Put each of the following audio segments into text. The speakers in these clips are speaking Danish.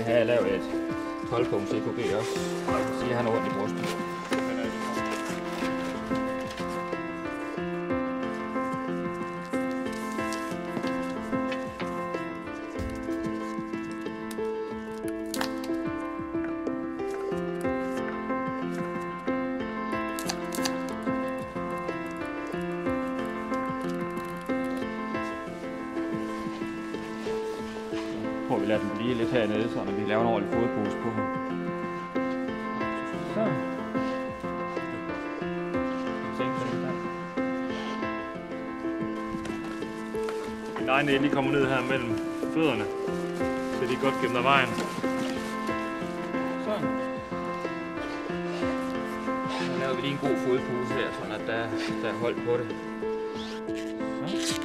skal have lavet et 12-punkts EKG også. Jeg kan sige, at han har ondt i brystet. Jeg tror, vi lader den blive lidt hernede, så når vi laver en ordentlig fodpose på ham. Så. Min egen er lige kommet ned her mellem fødderne, så de er godt gennem af vejen. Sådan. Så laver vi lige en god fodpose her, så der er hold på det. Så.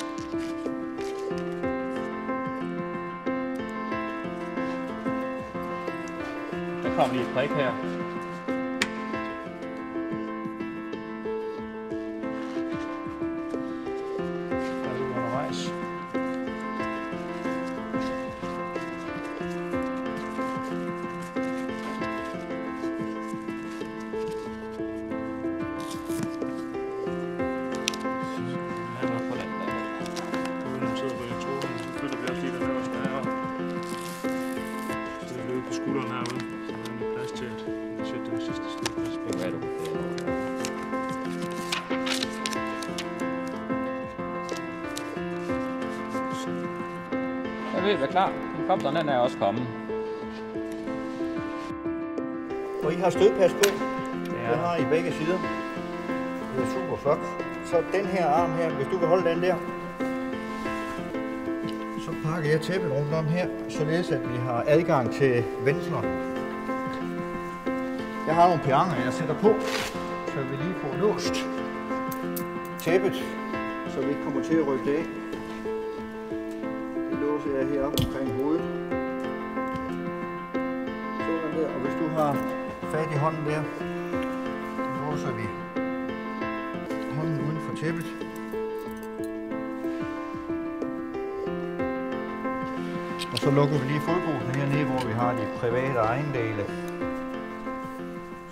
Der kommer lige et prik her. Der er du undervejs. Skulderen herude, så der er plads til at sætte den sidste sted. Jeg ved, hvad klar. Helikopteren den er også kommet. Og I har stødpas på. Det har I begge sider. Det er super flot. Så den her arm her, hvis du kan holde den der, så pakker jeg tæppet rundt om her, således at vi har adgang til venstre. Jeg har nogle pianger, jeg sætter på, så vi lige får låst tæppet, så vi ikke kommer til at rykke det af. Det låser jeg heroppe omkring hovedet. Sådan der, og hvis du har fat i hånden der, låser vi hånden uden for tæppet. Og så lukker vi lige fodposen hernede, hvor vi har de private ejendele.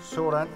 Sådan.